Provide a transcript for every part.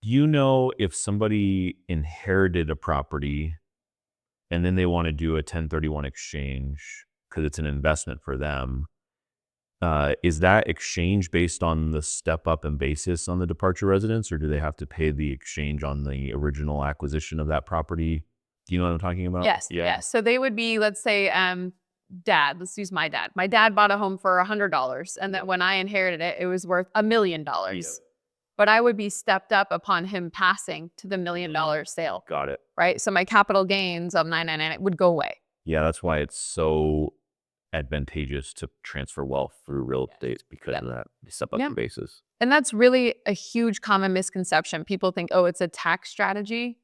Do you know if somebody inherited a property and then they want to do a 1031 exchange because it's an investment for them? Is that exchange based on the step up in basis on the departure residence, or do they have to pay the exchange on the original acquisition of that property? Do you know what I'm talking about? Yes. Yeah. Yes. So they would be, let's say, dad. Let's use my dad. My dad bought a home for $100, and then when I inherited it, it was worth $1 million. But I would be stepped up upon him passing to the $1 million sale. Got it. Right. So my capital gains of 999 would go away. Yeah, that's why it's so advantageous to transfer wealth through real estate because of that step up in basis. And that's really a huge common misconception. People think, oh, it's a tax strategy,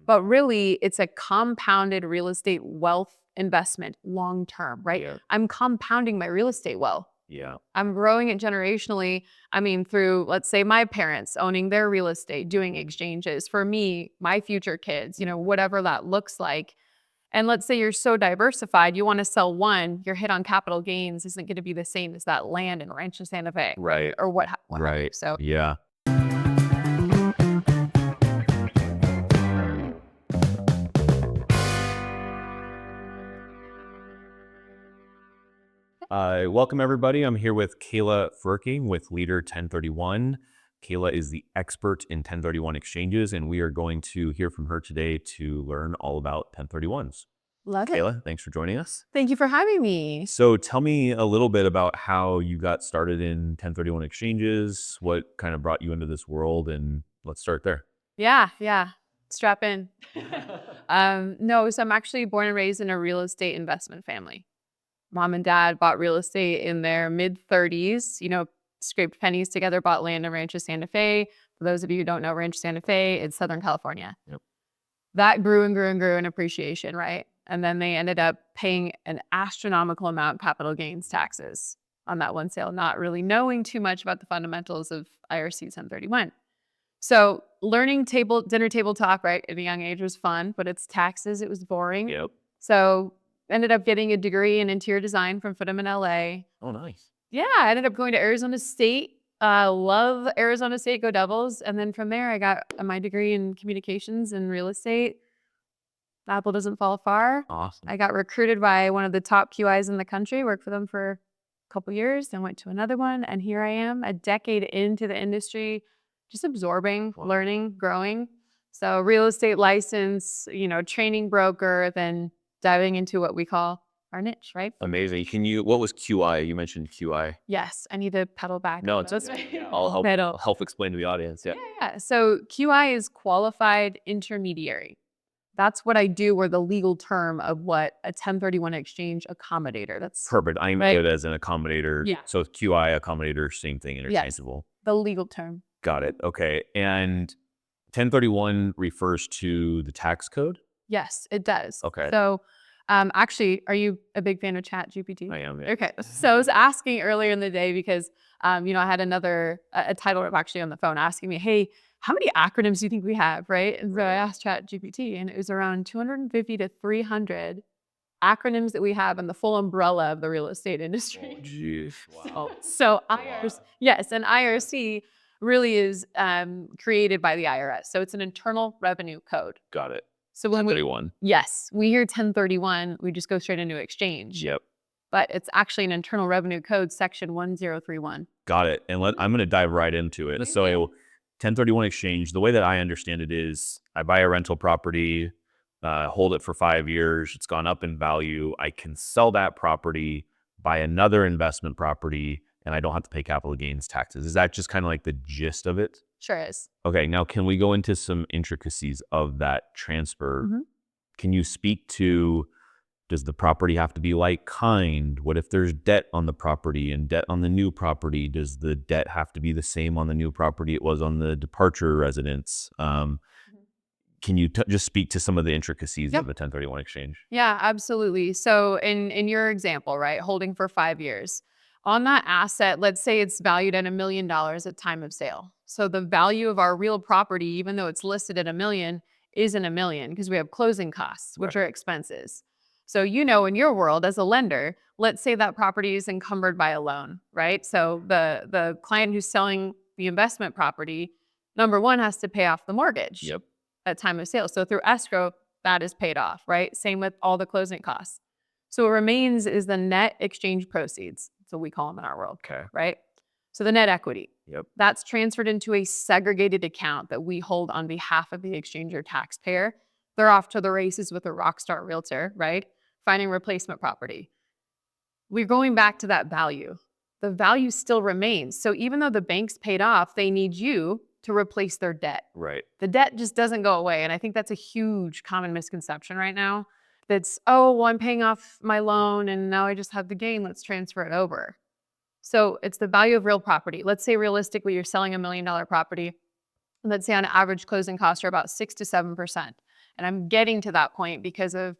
but really it's a compounded real estate wealth investment long term, right? Yeah. I'm compounding my real estate wealth. Yeah. I'm growing it generationally. I mean, through, let's say, my parents owning their real estate, doing exchanges. For me, my future kids, whatever that looks like. And let's say you're so diversified, you want to sell one, your hit on capital gains isn't going to be the same as that land in Rancho Santa Fe. Right. Or what have you. Right. So yeah. Welcome everybody. I'm here with Kayla Frerking with Leader 1031. Kayla is the expert in 1031 exchanges, and we are going to hear from her today to learn all about 1031s. Love it. Kayla, thanks for joining us. Thank you for having me. So tell me a little bit about how you got started in 1031 exchanges, what kind of brought you into this world, and let's start there. Yeah. Strap in. No, so I'm actually born and raised in a real estate investment family. Mom and dad bought real estate in their mid-30s, scraped pennies together, bought land in Rancho Santa Fe. For those of you who don't know Rancho Santa Fe, it's Southern California. Yep. That grew and grew and grew in appreciation, right? And then they ended up paying an astronomical amount capital gains taxes on that one sale, not really knowing too much about the fundamentals of IRC 1031. So learning dinner table talk, right, at a young age was fun, but it's taxes, it was boring. Yep. So ended up getting a degree in interior design from FITM in LA. Oh, nice. Yeah, I ended up going to Arizona State. Love Arizona State, go Devils. And then from there, I got my degree in communications and real estate. The apple doesn't fall far. Awesome. I got recruited by one of the top QIs in the country, worked for them for a couple years, then went to another one. And here I am, a decade into the industry, just absorbing, learning, growing. So real estate license, training broker, then diving into what we call our niche, right? Amazing. What was QI? You mentioned QI. Yes, I need to pedal back. No, it's I'll help explain to the audience. Yeah. So QI is Qualified Intermediary. That's what I do, or the legal term of what a 1031 exchange accommodator. That's perfect. I know it as an accommodator. Yeah. So QI, accommodator, same thing, interchangeable. Yes, the legal term. Got it. Okay. And 1031 refers to the tax code? Yes, it does. Okay. So actually, are you a big fan of ChatGPT? I am. Yeah. Okay. So I was asking earlier in the day because, I had a title rep actually on the phone asking me, hey, how many acronyms do you think we have, right? And so I asked ChatGPT, and it was around 250 to 300 acronyms that we have in the full umbrella of the real estate industry. Oh, geez. Wow. So IRC, yes, and IRC really is created by the IRS. So it's an internal revenue code. Got it. So when 1031. we hear 1031, we just go straight into exchange. Yep. But it's actually an internal revenue code, section 1031. Got it. And I'm going to dive right into it. So 1031 exchange, the way that I understand it is I buy a rental property, hold it for 5 years. It's gone up in value. I can sell that property, buy another investment property, and I don't have to pay capital gains taxes. Is that just kind of like the gist of it? Sure is. Okay, now can we go into some intricacies of that transfer? Mm-hmm. Can you speak to, does the property have to be litekind? What if there's debt on the property and debt on the new property? Does the debt have to be the same on the new property it was on the departure residence? Can you just speak to some of the intricacies of the 1031 exchange? Yeah, absolutely. So in your example, right, holding for 5 years, on that asset, let's say it's valued at $1 million at time of sale. So the value of our real property, even though it's listed at $1 million, isn't $1 million because we have closing costs, which are expenses. So in your world as a lender, let's say that property is encumbered by a loan, right? So the client who's selling the investment property number one has to pay off the mortgage Yep. at time of sale. So through escrow, that is paid off, right? Same with all the closing costs. So what remains is the net exchange proceeds. That's what we call them in our world, Okay. right? So the net equity. Yep. That's transferred into a segregated account that we hold on behalf of the exchanger taxpayer. They're off to the races with a rockstar realtor, right? Finding replacement property. We're going back to that value. The value still remains. So even though the bank's paid off, they need you to replace their debt. Right. The debt just doesn't go away. And I think that's a huge common misconception right now. That's, oh, well, I'm paying off my loan and now I just have the gain. Let's transfer it over. So it's the value of real property. Let's say realistically, you're selling $1 million property. Let's say on average closing costs are about 6 to 7%. And I'm getting to that point because of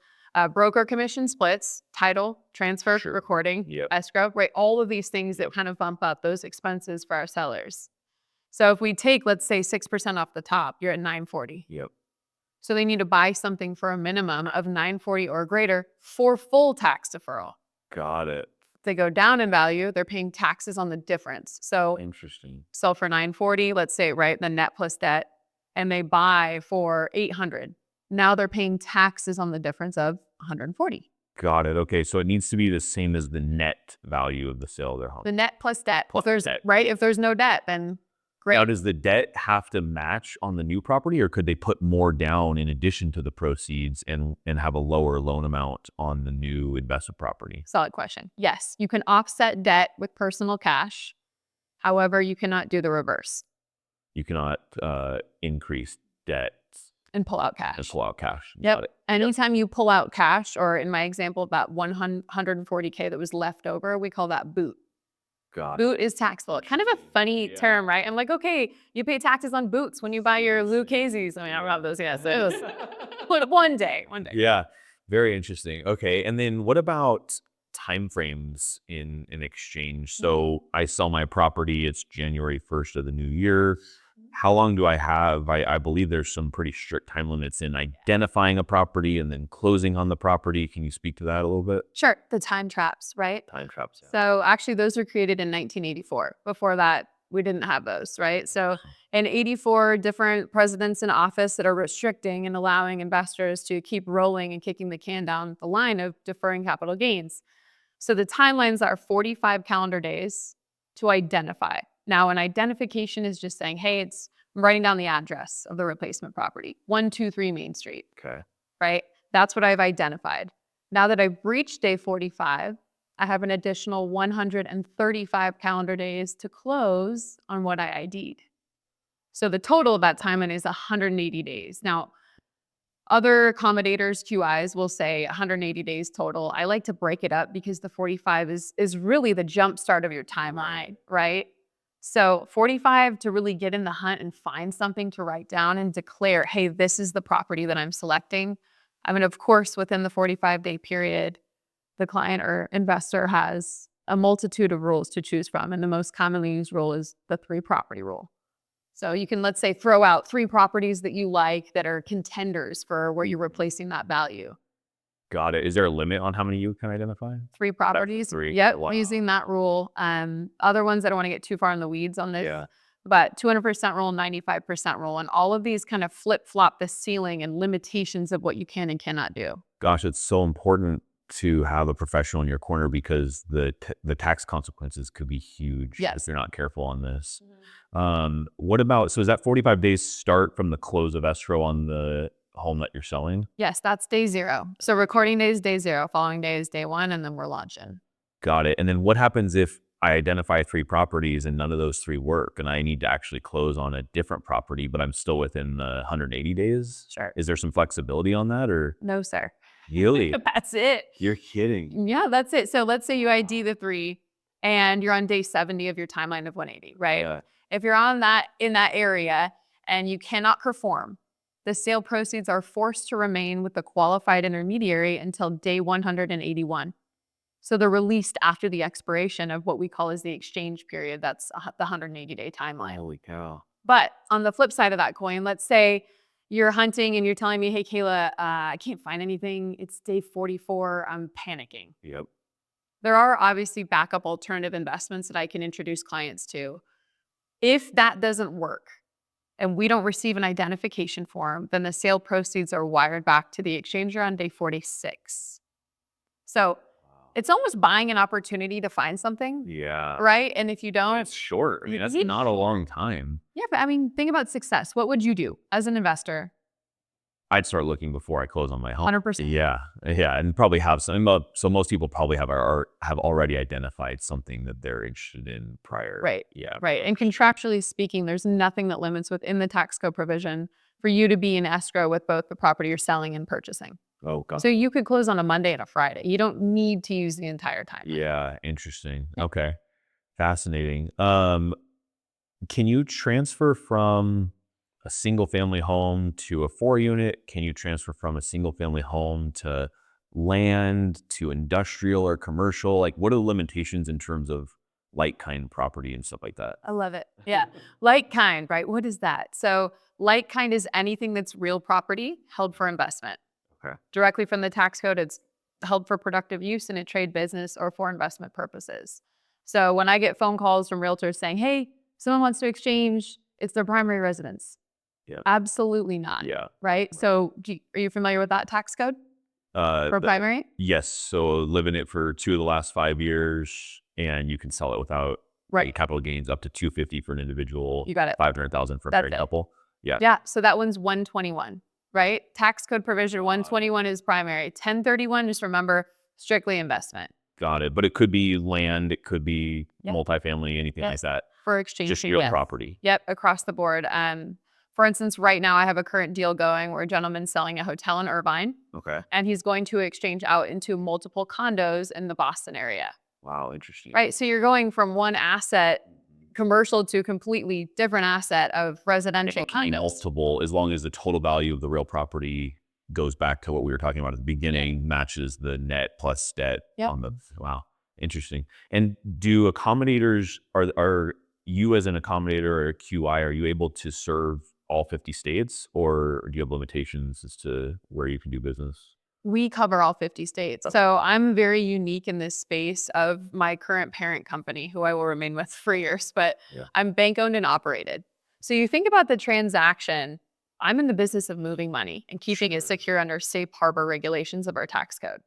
broker commission splits, title, transfer, Sure. recording, Yep. escrow, right? All of these things that kind of bump up those expenses for our sellers. So if we take, let's say 6% off the top, you're at $940. Yep. So they need to buy something for a minimum of $940 or greater for full tax deferral. Got it. If they go down in value, they're paying taxes on the difference. So Interesting. sell for $940, let's say, right, the net plus debt, and they buy for $800. Now they're paying taxes on the difference of $140. Got it. Okay. So it needs to be the same as the net value of the sale of their home. The net plus debt. Plus If there's debt. right, if there's no debt, then great. Now, does the debt have to match on the new property, or could they put more down in addition to the proceeds and have a lower loan amount on the new investment property? Solid question. Yes, you can offset debt with personal cash. However, you cannot do the reverse You cannot increase debt and pull out cash. and pull out cash. Yep. Got it. Anytime you pull out cash, or in my example, about $140K that was left over, we call that boot. Got it. Boot is taxable. Kind of a funny Yeah. term, right? I'm like, okay, you pay taxes on boots when you buy your Lucchese's. I mean, I don't have those yet. So it was one day. Yeah. Very interesting. Okay. And then what about timeframes in an exchange? So I sell my property. It's January 1st of the new year. How long do I have? I believe there's some pretty strict time limits in identifying a property and then closing on the property. Can you speak to that a little bit? Sure. The time traps, right? Time traps. Yeah. So actually, those were created in 1984. Before that, we didn't have those, right? So in 84, different presidents in office that are restricting and allowing investors to keep rolling and kicking the can down the line of deferring capital gains. So the timelines are 45 calendar days to identify. Now, an identification is just saying, hey, I'm writing down the address of the replacement property, 123 Main Street, Okay. right? That's what I've identified. Now that I've reached day 45, I have an additional 135 calendar days to close on what I ID'd. So the total of that timeline is 180 days. Now, other accommodators, QIs, will say 180 days total. I like to break it up because the 45 is really the jump start of your timeline, right? So 45 to really get in the hunt and find something to write down and declare, hey, this is the property that I'm selecting. I mean, of course, within the 45-day period, the client or investor has a multitude of rules to choose from. And the most commonly used rule is the 3-property rule. So you can, let's say, throw out 3 properties that you like that are contenders for where you're replacing that value. Got it. Is there a limit on how many you can identify? 3 properties. 3. Yep, Wow. using that rule. Other ones, I don't want to get too far in the weeds on this. Yeah. But 200% rule, 95% rule, and all of these kind of flip-flop the ceiling and limitations of what you can and cannot do. Gosh, it's so important to have a professional in your corner because the tax consequences could be huge Yes. if you're not careful on this. What about, so is that 45 days start from the close of escrow on the home that you're selling? Yes, that's day 0. So recording day is day 0, following day is day 1, and then we're launching. Got it. And then what happens if I identify 3 properties and none of those 3 work and I need to actually close on a different property, but I'm still within the 180 days? Sure. Is there some flexibility on that, or? No, sir. Really? That's it. You're kidding. Yeah, that's it. So let's say you ID the 3 and you're on day 70 of your timeline of 180, right? Yeah. If you're on that in that area and you cannot perform, the sale proceeds are forced to remain with the qualified intermediary until day 181. So they're released after the expiration of what we call as the exchange period. That's the 180-day timeline. Holy cow. But on the flip side of that coin, let's say you're hunting and you're telling me, hey, Kayla, I can't find anything. It's day 44. I'm panicking. Yep. There are obviously backup alternative investments that I can introduce clients to. If that doesn't work and we don't receive an identification form, then the sale proceeds are wired back to the exchanger on day 46. So it's almost buying an opportunity to find something, Yeah. right? And if you don't, It's short. I mean, that's Yeah. not a long time. yeah, but I mean, think about success. What would you do as an investor? I'd start looking before I close on my home. 100%. Yeah. Yeah. And probably have some, so most people probably have already identified something that they're interested in prior. Right. Yeah. Right. And contractually speaking, there's nothing that limits within the tax code provision for you to be in escrow with both the property you're selling and purchasing. Oh, God. So you could close on a Monday and a Friday. You don't need to use the entire time. Yeah. Interesting. Yeah. Okay. Fascinating. Can you transfer from a single family home to a 4-unit? Can you transfer from a single family home to land to industrial or commercial? Like, what are the limitations in terms of like-kind property and stuff like that? I love it. Yeah. Litekind, right? What is that? So litekind is anything that's real property held for investment. Okay. Directly from the tax code, it's held for productive use in a trade business or for investment purposes. So when I get phone calls from realtors saying, hey, someone wants to exchange, it's their primary residence. Yeah. Absolutely not. Yeah. Right? So are you familiar with that tax code for primary? Yes. So live in it for 2 of the last 5 years, and you can sell it without any capital gains up to $250 for an individual. You got it. $500,000 for a That's married it. couple. Yeah. Yeah. So that one's 121, right? Tax code provision 121 is primary. 1031, just remember, strictly investment. Got it. But it could be land, it could be Yeah. multifamily, anything like that. For exchange. Just real property. Yep, across the board. For instance, right now I have a current deal going where a gentleman's selling a hotel in Irvine, Okay. and he's going to exchange out into multiple condos in the Boston area. Wow, interesting. Right. So you're going from one asset, commercial, to a completely different asset of residential condos. Multiple, as long as the total value of the real property goes back to what we were talking about at the beginning, matches the net plus debt on the, wow, interesting. And do accommodators, are you as an accommodator or a QI, are you able to serve all 50 states, or do you have limitations as to where you can do business? We cover all 50 states. So I'm very unique in this space of my current parent company, who I will remain with for years, but I'm bank owned and operated. So you think about the transaction, I'm in the business of moving money and keeping it secure under safe harbor regulations of our tax code,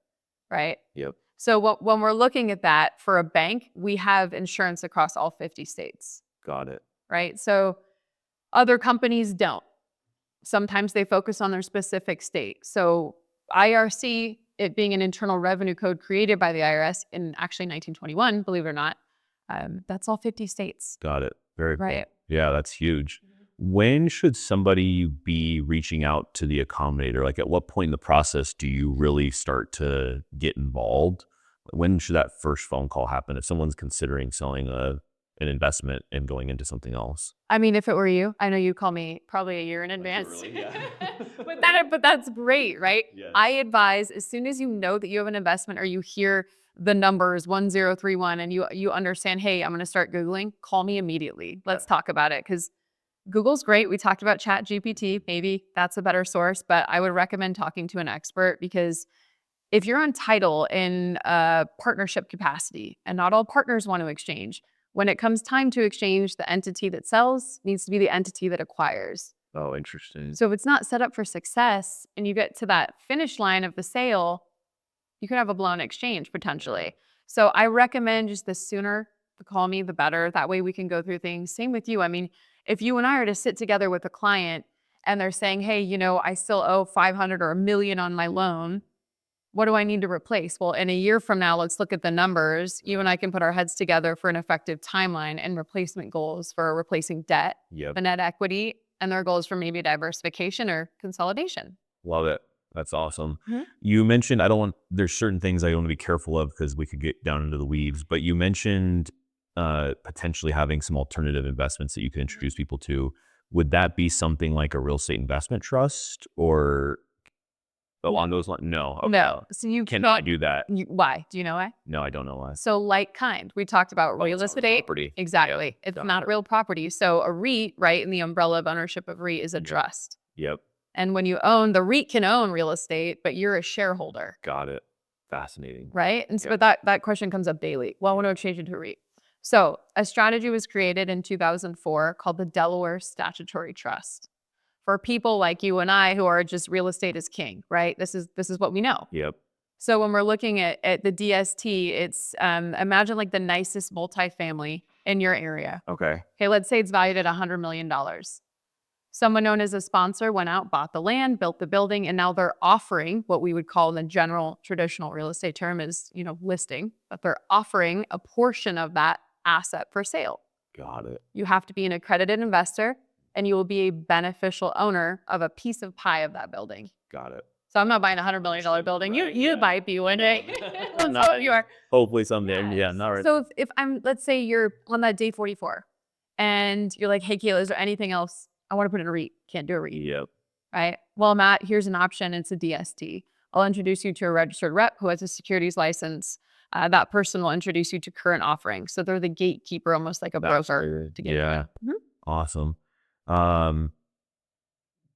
right? Yep. So when we're looking at that for a bank, we have insurance across all 50 states. Got it. Right? So other companies don't. Sometimes they focus on their specific state. So IRC, it being an internal revenue code created by the IRS in actually 1921, believe it or not, that's all 50 states. Got it. Very cool. Right. Yeah, that's huge. When should somebody be reaching out to the accommodator? Like, at what point in the process do you really start to get involved? When should that first phone call happen if someone's considering selling an investment and going into something else? I mean, if it were you, I know you call me probably a year in advance. Really? Yeah. but that's great, right? Yes. I advise, as soon as you know that you have an investment or you hear the numbers 1031 and you understand, hey, I'm going to start Googling, call me immediately. Let's talk about it, because Google's great. We talked about Chat GPT. Maybe that's a better source, but I would recommend talking to an expert, because if you're on title in a partnership capacity, and not all partners want to exchange, when it comes time to exchange, the entity that sells needs to be the entity that acquires. Oh, interesting. So if it's not set up for success and you get to that finish line of the sale, you could have a blown exchange potentially. So I recommend just the sooner to call me, the better. That way we can go through things. Same with you. I mean, if you and I are to sit together with a client and they're saying, hey, I still owe 500 or $1 million on my loan, what do I need to replace? Well, in a year from now, let's look at the numbers. You and I can put our heads together for an effective timeline and replacement goals for replacing debt, the net equity, and their goals for maybe diversification or consolidation. Love it. That's awesome. You mentioned, there's certain things I want to be careful of because we could get down into the weeds, but you mentioned potentially having some alternative investments that you could introduce people to. Would that be something like a real estate investment trust, or along those lines? No. Okay. No. So you cannot do that. Why? Do you know why? No, I don't know why. So litekind, we talked about real estate. Property. Exactly. It's not real property. So a REIT, right, in the umbrella of ownership of REIT, is a trust. Yep. And when you own, the REIT can own real estate, but you're a shareholder. Got it. Fascinating. Right? And so but that question comes up daily. Well, I want to exchange it to a REIT. So a strategy was created in 2004 called the Delaware Statutory Trust for people like you and I who are just real estate is king, right? This is what we know. Yep. So when we're looking at the DST, it's imagine like the nicest multifamily in your area. Okay. Okay, let's say it's valued at $100 million. Someone known as a sponsor went out, bought the land, built the building, and now they're offering what we would call in the general traditional real estate term is, listing, but they're offering a portion of that asset for sale. Got it. You have to be an accredited investor and you will be a beneficial owner of a piece of pie of that building. Got it. So I'm not buying a $100 million building. Right, You yeah. might be one day. Not- So you are. Hopefully someday. Yeah, not right. So if I'm, let's say you're on that day 44 and you're like, hey, Kayla, is there anything else? I want to put in a REIT. Can't do a REIT. Yep. Right? Well, Matt, here's an option. It's a DST. I'll introduce you to a registered rep who has a securities license. That person will introduce you to current offerings. So they're the gatekeeper, almost like a broker. To get Yeah. Mhm. Awesome.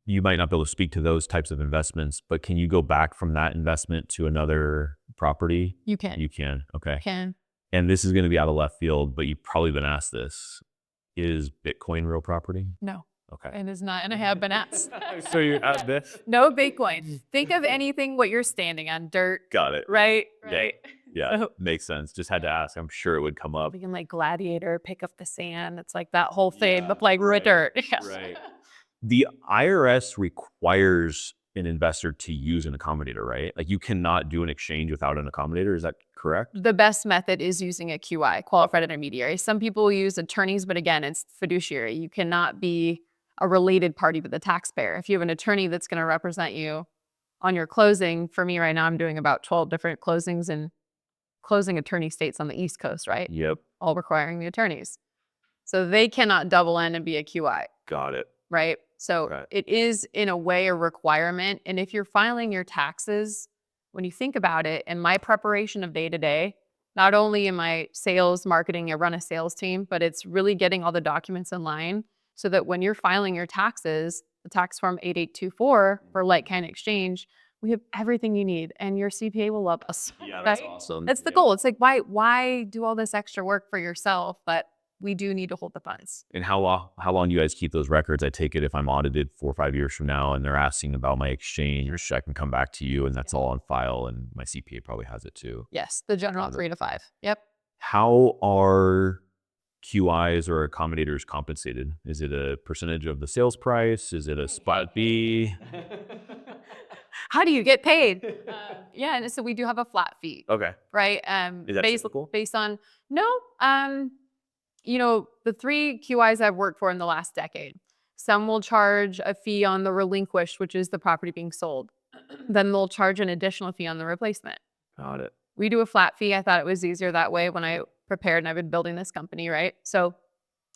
You might not be able to speak to those types of investments, but can you go back from that investment to another property? You can. You can. Okay. can. And this is going to be out of left field, but you've probably been asked this. Is Bitcoin real property? No. Okay. And it's not, and I have been asked. So you add this? No Bitcoin. Think of anything what you're standing on, dirt, Got it. right? Yeah. Yeah. So- Makes sense. Just had to ask. I'm sure it would come up. We can like gladiator, pick up the sand. It's like that whole thing, Yeah, but like right, dirt. Right. The IRS requires an investor to use an accommodator, right? Like you cannot do an exchange without an accommodator. Is that correct? The best method is using a QI, Qualified Intermediary. Some people use attorneys, but again, it's fiduciary. You cannot be a related party to the taxpayer. If you have an attorney that's going to represent you on your closing, for me right now, I'm doing about 12 different closings in closing attorney states on the East Coast, right? Yep. All requiring the attorneys. So they cannot double end and be a QI, Got it. right? So Right. it is in a way a requirement. And if you're filing your taxes, when you think about it, in my preparation of day to day, not only am I sales, marketing, I run a sales team, but it's really getting all the documents in line so that when you're filing your taxes, the tax form 8824 for like-kind exchange, we have everything you need and your CPA will love us. Yeah, that's awesome. That's the goal. It's like, why do all this extra work for yourself? But we do need to hold the funds. And how long do you guys keep those records? I take it if I'm audited 4 or 5 years from now and they're asking about my exchange, I can come back to you and that's all on file and my CPA probably has it too. Yes, the general 3 to 5. Yep. How are QIs or accommodators compensated? Is it a percentage of the sales price? Is it a spot fee? How do you get paid? Yeah, and so we do have a flat fee, Okay. right? Is that typical? Based on the 3 QIs I've worked for in the last decade. Some will charge a fee on the relinquished, which is the property being sold. Then they'll charge an additional fee on the replacement. Got it. We do a flat fee. I thought it was easier that way when I prepared and I've been building this company, right? So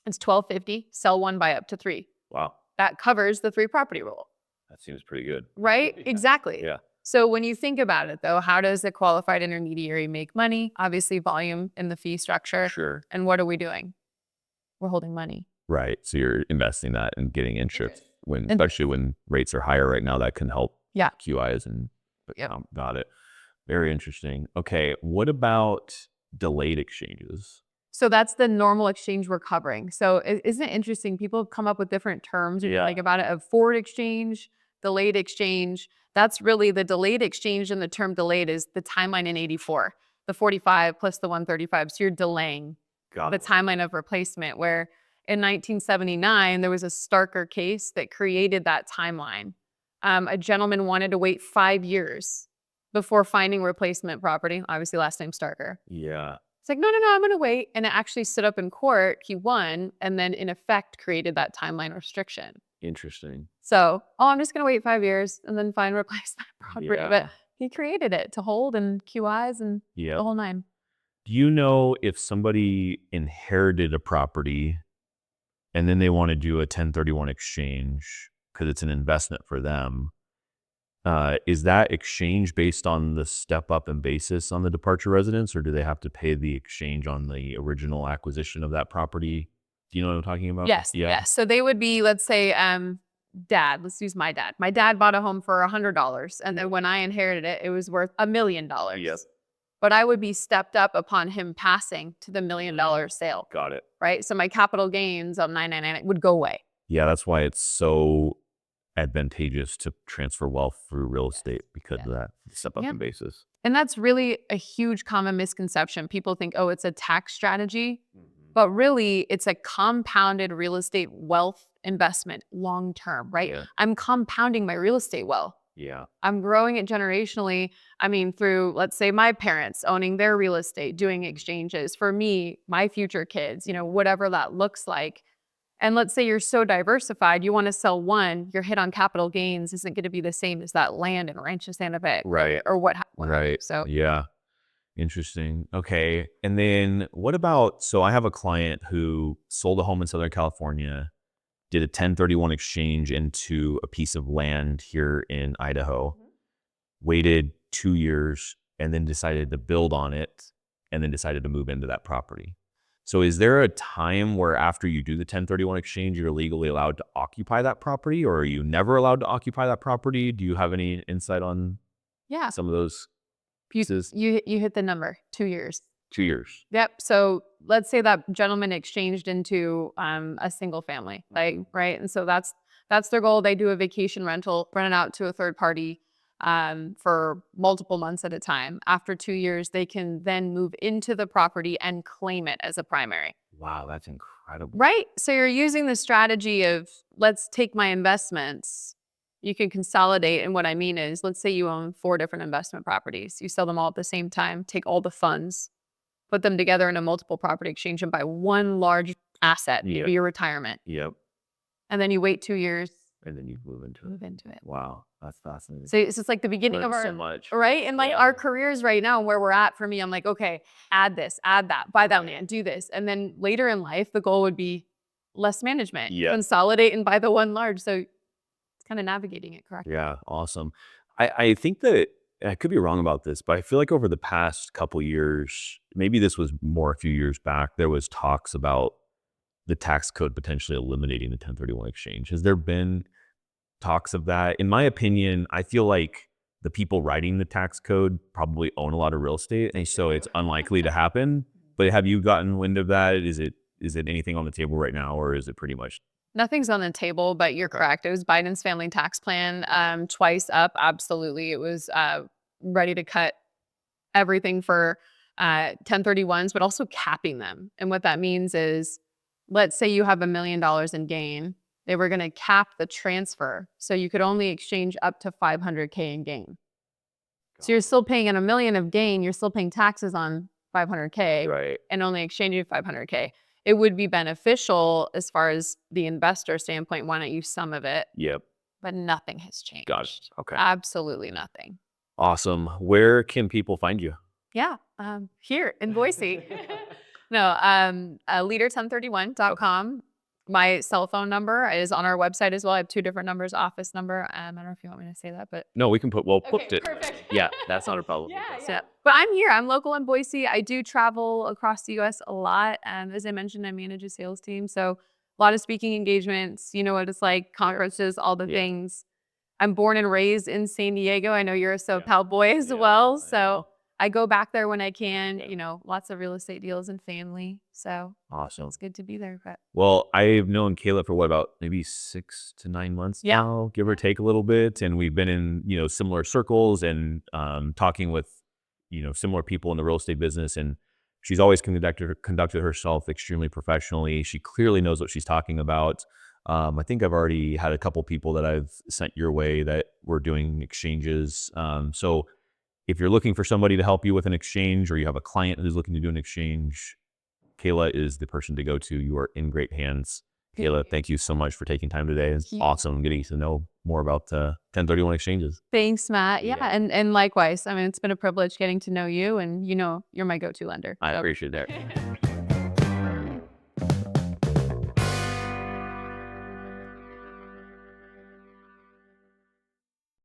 it's $1,250, sell 1, buy up to 3. Wow. That covers the 3 property rule, That seems pretty good. right? Yeah. Exactly. Yeah. So when you think about it though, how does a qualified intermediary make money? Obviously volume in the fee structure. Sure. And what are we doing? We're holding money. Right. So you're investing that and getting interest especially when rates are higher right now, that can help Yeah. QIs and Yep. Got it. Very interesting. Okay. What about delayed exchanges? So that's the normal exchange we're covering. So isn't it interesting? People have come up with different terms Yeah. like about it, of forward exchange, delayed exchange. That's really the delayed exchange, and the term delayed is the timeline in 84, the 45 plus the 135. So you're delaying Got the timeline of replacement, where in 1979, there was a Starker case that created that timeline. A gentleman wanted to wait 5 years before finding replacement property. Obviously, last name Starker. Yeah. It's like, no, I'm going to wait. And it actually stood up in court. He won, and then in effect created that timeline restriction. Interesting. So, I'm just going to wait 5 years and then find replacement property. Yeah. But he created it to hold and QIs and Yeah. the whole 9. Do you know if somebody inherited a property and then they want to do a 1031 exchange because it's an investment for them? Is that exchange based on the step up in basis on the departure residence, or do they have to pay the exchange on the original acquisition of that property? Do you know what I'm talking about? Yes. Yeah. Yes. So they would be, let's say, dad. Let's use my dad. My dad bought a home for $100, and then when I inherited it, it was worth $1 million. Yep. but I would be stepped up upon him passing to the $1 million sale, Got it. right? So my capital gains on 999 would go away. Yeah, that's why it's so advantageous to transfer wealth through real estate because of that step up in basis. And that's really a huge common misconception. People think, oh, it's a tax strategy, but really it's a compounded real estate wealth investment long term, right? Yeah. I'm compounding my real estate wealth. Yeah. I'm growing it generationally. I mean, through, let's say, my parents owning their real estate, doing exchanges. For me, my future kids, whatever that looks like. And let's say you're so diversified, you want to sell one, your hit on capital gains isn't going to be the same as that land in Rancho Santa Fe. Right. Or what Right. So yeah. Interesting. Okay. And then what about, so I have a client who sold a home in Southern California, did a 1031 exchange into a piece of land here in Idaho, waited 2 years, and then decided to build on it, and then decided to move into that property. So is there a time where after you do the 1031 exchange, you're legally allowed to occupy that property, or are you never allowed to occupy that property? Do you have any insight on some of those pieces? You hit the number, 2 years. 2 years. Yep. So let's say that gentleman exchanged into a single family, right? And so that's their goal. They do a vacation rental, rent it out to a third party for multiple months at a time. After 2 years, they can then move into the property and claim it as a primary. Wow, that's incredible. Right? So you're using the strategy of, let's take my investments. You can consolidate. And what I mean is, let's say you own 4 different investment properties. You sell them all at the same time, take all the funds, put them together in a multiple property exchange and buy one large asset, maybe your retirement. Yep. And then you wait 2 years. And then you move into it. Wow, that's fascinating. So it's just like the beginning of our, so much. Right? And like our careers right now, where we're at, for me, I'm like, okay, add this, add that, buy that land, do this. And then later in life, the goal would be less management, consolidate and buy the one large. So it's kind of navigating it correctly. Yeah, awesome. I think that, I could be wrong about this, but I feel like over the past couple years, maybe this was more a few years back, there was talks about the tax code potentially eliminating the 1031 exchange. Has there been talks of that? In my opinion, I feel like the people writing the tax code probably own a lot of real estate, and so it's unlikely to happen. But have you gotten wind of that? Is it anything on the table right now, or is it pretty much? Nothing's on the table, but you're correct. It was Biden's family tax plan, twice up. Absolutely. It was ready to cut everything for 1031s, but also capping them. And what that means is, let's say you have $1 million in gain. They were going to cap the transfer. So you could only exchange up to $500K in gain. So you're still paying $1 million of gain. You're still paying taxes on $500K, Right. And only exchanging $500K. It would be beneficial as far as the investor standpoint. Why not use some of it? Yep. But nothing has changed. Got it. Okay. Absolutely nothing. Awesome. Where can people find you? Yeah. Here in Boise. No, leader1031.com. My cell phone number is on our website as well. I have 2 different numbers, office number. I don't know if you want me to say that, but. No, we can put it. Perfect. Yeah, that's not a problem. So, but I'm here. I'm local in Boise. I do travel across the U.S. a lot. As I mentioned, I manage a sales team. So a lot of speaking engagements, you know what it's like, conferences, all the things. I'm born and raised in San Diego. I know you're a SoCal boy as well. So I go back there when I can, lots of real estate deals and family. So awesome. It's good to be there. But well, I've known Kayla for what, about maybe 6 to 9 months now, give or take a little bit. And we've been in, similar circles and talking with, similar people in the real estate business. And she's always conducted herself extremely professionally. She clearly knows what she's talking about. I think I've already had a couple people that I've sent your way that were doing exchanges. So if you're looking for somebody to help you with an exchange, or you have a client who's looking to do an exchange, Kayla is the person to go to. You are in great hands. Kayla, thank you so much for taking time today. It's awesome getting to know more about 1031 exchanges. Thanks, Matt. Yeah. And likewise. I mean, it's been a privilege getting to know you, and you're my go-to lender. I appreciate that.